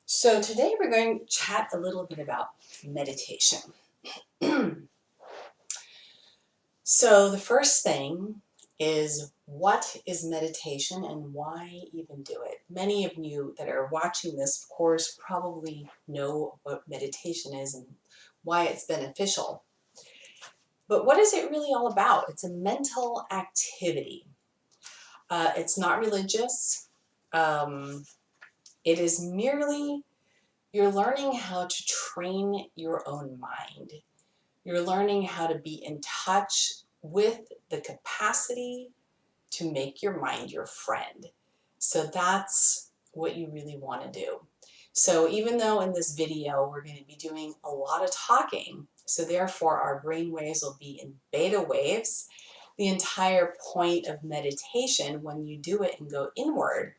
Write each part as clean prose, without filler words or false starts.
So today we're going to chat a little bit about meditation. So the first thing is, what is meditation and why even do it? Many of you that are watching this, of course, probably know what meditation is and why it's beneficial. But what is it really all about? It's a mental activity. It's not religious. Um, it is merely you're learning how to train your own mind. You're learning how to be in touch with the capacity to make your mind your friend. So that's what you really want to do. So even though in this video we're going to be doing a lot of talking, so therefore our brain waves will be in beta waves, the entire point of meditation when you do it and go inward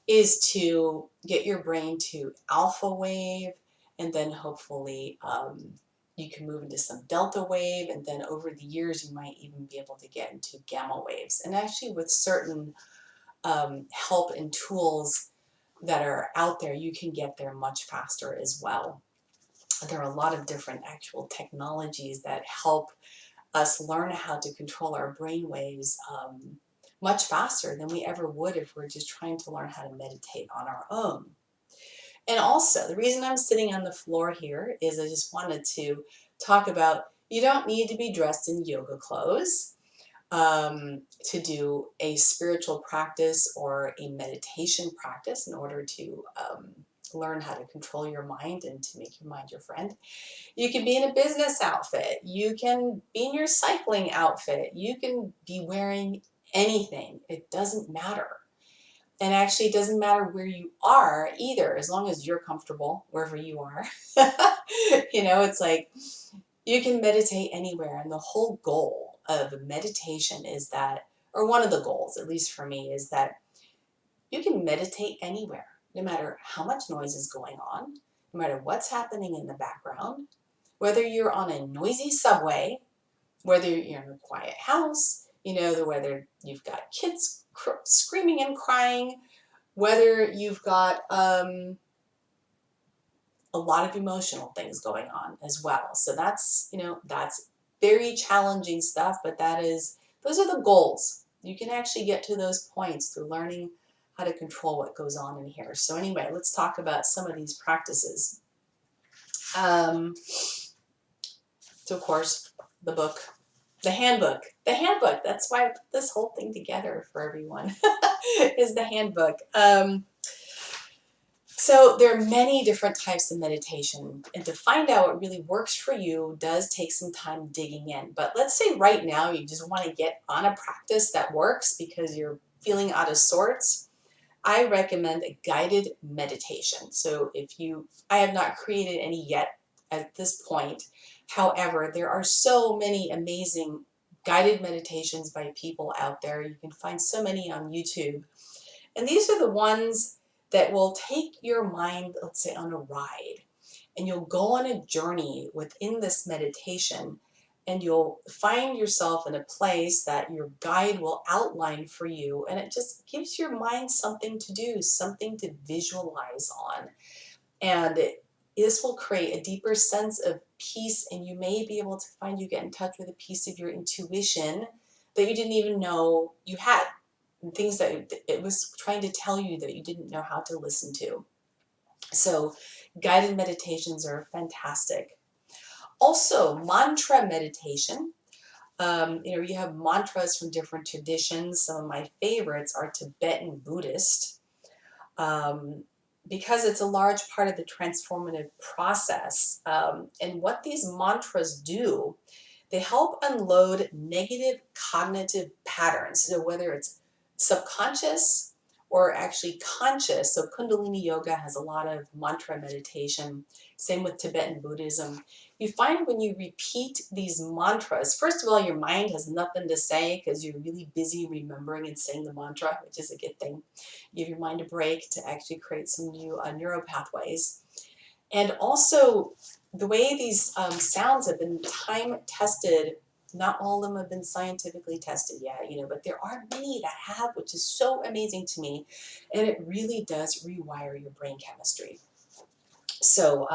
is to get your brain to alpha wave, and then hopefully you can move into some delta wave, and then over the years you might even be able to get into gamma waves. And actually with certain help and tools that are out there, you can get there much faster as well. There are a lot of different actual technologies that help us learn how to control our brain waves much faster than we ever would if we're just trying to learn how to meditate on our own. And also, the reason I'm sitting on the floor here is I just wanted to talk about, you don't need to be dressed in yoga clothes to do a spiritual practice or a meditation practice in order to learn how to control your mind and to make your mind your friend. You can be in a business outfit. You can be in your cycling outfit. You can be wearing anything. It doesn't matter. And actually, it doesn't matter where you are either, as long as you're comfortable wherever you are. It's like you can meditate anywhere. And the whole goal of meditation is that, or one of the goals, at least for me, is that you can meditate anywhere, no matter how much noise is going on, no matter what's happening in the background, whether you're on a noisy subway, whether you're in a quiet house, whether you've got kids screaming and crying, whether you've got a lot of emotional things going on as well. So that's very challenging stuff, but those are the goals. You can actually get to those points through learning how to control what goes on in here. So anyway, let's talk about some of these practices. So of course, the book, the handbook, that's why I put this whole thing together for everyone, is the handbook. So there are many different types of meditation, and to find out what really works for you does take some time digging in. But let's say right now you just want to get on a practice that works because you're feeling out of sorts. I recommend a guided meditation. So I have not created any yet at this point. However, there are so many amazing guided meditations by people out there. You can find so many on YouTube. And these are the ones that will take your mind, let's say, on a ride. And you'll go on a journey within this meditation, and you'll find yourself in a place that your guide will outline for you. And it just gives your mind something to do, something to visualize on. And this will create a deeper sense of peace, and you may be able to find you get in touch with a piece of your intuition that you didn't even know you had, and things that it was trying to tell you that you didn't know how to listen to. So guided meditations are fantastic. Also, mantra meditation. You have mantras from different traditions. Some of my favorites are Tibetan Buddhist, because it's a large part of the transformative process. And what these mantras do, they help unload negative cognitive patterns. So whether it's subconscious or actually conscious. So Kundalini Yoga has a lot of mantra meditation. Same with Tibetan Buddhism. You find when you repeat these mantras, first of all, your mind has nothing to say because you're really busy remembering and saying the mantra, which is a good thing. Give your mind a break to actually create some new neural pathways. And also, the way these sounds have been time tested Not all of them have been scientifically tested yet, but there are many that have, which is so amazing to me. And it really does rewire your brain chemistry. So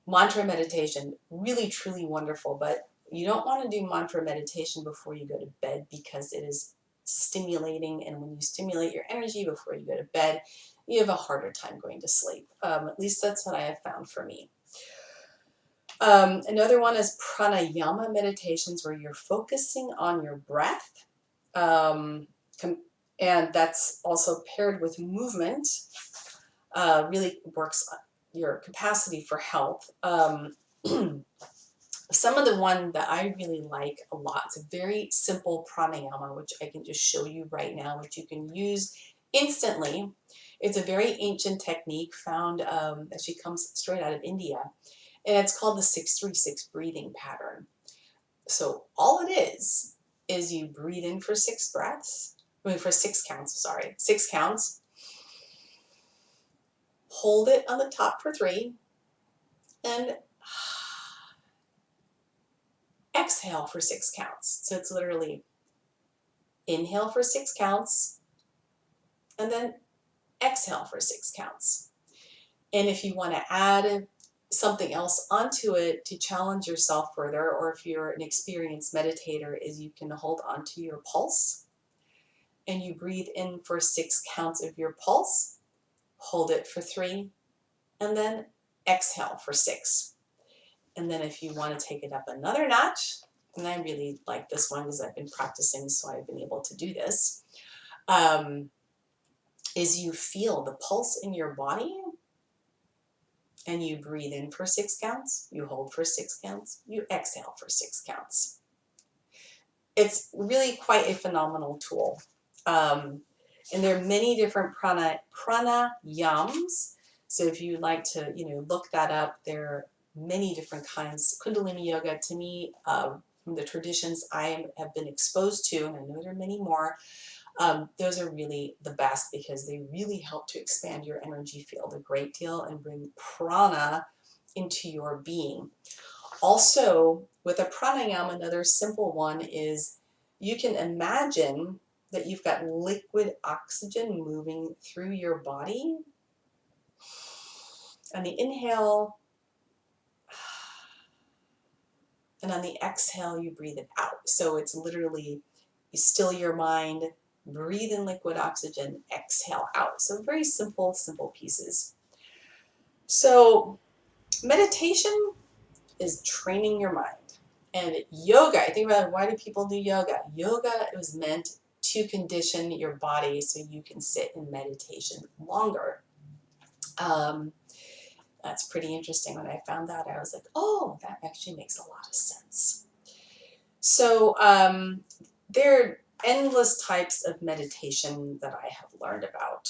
mantra meditation, really, truly wonderful. But you don't want to do mantra meditation before you go to bed because it is stimulating. And when you stimulate your energy before you go to bed, you have a harder time going to sleep. At least that's what I have found for me. Another one is pranayama meditations, where you're focusing on your breath. And that's also paired with movement. Really works on your capacity for health. Some of the one that I really like a lot, it's a very simple pranayama, which I can just show you right now, which you can use instantly. It's a very ancient technique found, actually comes straight out of India, and it's called the 636 breathing pattern. So all it is you breathe in for 6 breaths, for 6 counts, sorry, 6 counts, hold it on the top for 3, and exhale for 6 counts. So it's literally inhale for 6 counts, and then exhale for 6 counts. And if you want to add something else onto it to challenge yourself further, or if you're an experienced meditator, is you can hold onto your pulse and you breathe in for 6 counts of your pulse, hold it for 3, and then exhale for 6. And then if you want to take it up another notch, and I really like this one because I've been practicing, so I've been able to do this, is you feel the pulse in your body, and you breathe in for 6 counts, you hold for 6 counts, you exhale for 6 counts. It's really quite a phenomenal tool. And there are many different pranayams. So if you'd like to, look that up, there are many different kinds. Kundalini yoga, to me, from the traditions I have been exposed to, and I know there are many more, those are really the best because they really help to expand your energy field a great deal and bring prana into your being. Also, with a pranayama, another simple one is you can imagine that you've got liquid oxygen moving through your body. On the inhale, and on the exhale, you breathe it out. So it's literally, you still your mind, breathe in liquid oxygen, exhale out. So very simple, simple pieces. So meditation is training your mind. And yoga, I think about, why do people do yoga? Yoga was meant to condition your body so you can sit in meditation longer. That's pretty interesting. When I found that, I was like, oh, that actually makes a lot of sense. So there are endless types of meditation that I have learned about.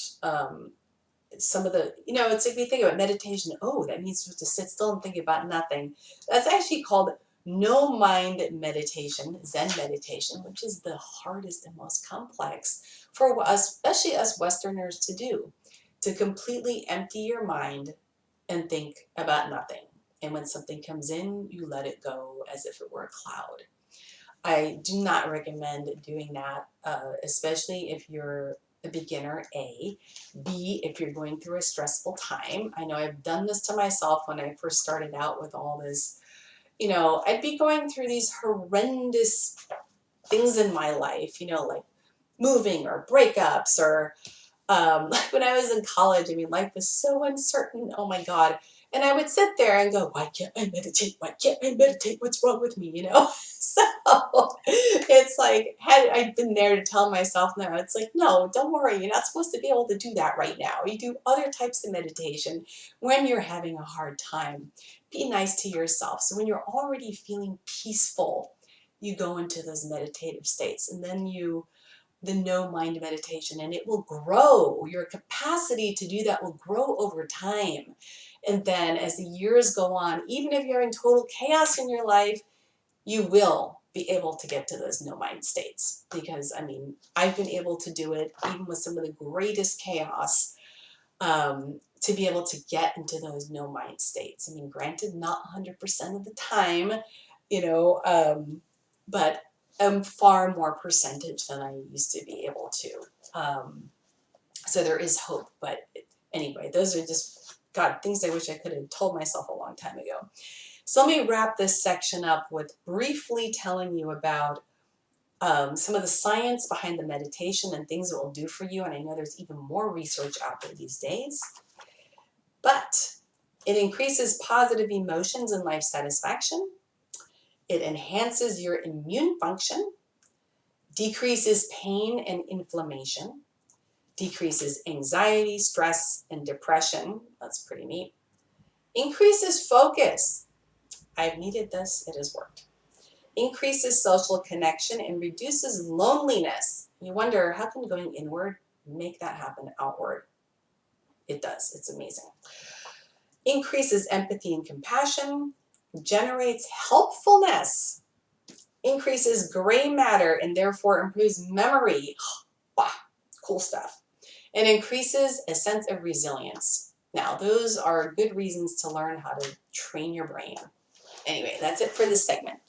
Some of the, it's like we think about meditation, oh, that means to sit still and think about nothing. That's actually called no mind meditation, Zen meditation, which is the hardest and most complex for us, especially us Westerners, to do, to completely empty your mind and think about nothing. And when something comes in, you let it go as if it were a cloud. I do not recommend doing that, especially if you're a beginner, A. B, if you're going through a stressful time. I know I've done this to myself when I first started out with all this. I'd be going through these horrendous things in my life, like moving or breakups or like when I was in college, life was so uncertain. Oh my God. And I would sit there and go, why can't I meditate? Why can't I meditate? What's wrong with me? So it's like, had I been there to tell myself no, it's like, no, don't worry. You're not supposed to be able to do that right now. You do other types of meditation when you're having a hard time. Be nice to yourself. So when you're already feeling peaceful, you go into those meditative states, and then the no mind meditation, and it will grow. Your capacity to do that will grow over time. And then as the years go on, even if you're in total chaos in your life, you will be able to get to those no mind states. Because I've been able to do it even with some of the greatest chaos, to be able to get into those no mind states. Granted, not 100% of the time, but far more percentage than I used to be able to. So there is hope, but anyway, those are just, God, things I wish I could have told myself a long time ago. So let me wrap this section up with briefly telling you about some of the science behind the meditation and things it will do for you. And I know there's even more research out there these days. But it increases positive emotions and life satisfaction. It enhances your immune function, decreases pain and inflammation, decreases anxiety, stress, and depression. That's pretty neat. Increases focus. I've needed this, it has worked. Increases social connection and reduces loneliness. You wonder, how can going inward make that happen outward? It does, it's amazing. Increases empathy and compassion, generates helpfulness, increases gray matter and therefore improves memory. Wow, cool stuff. And increases a sense of resilience. Now, those are good reasons to learn how to train your brain. Anyway, that's it for this segment.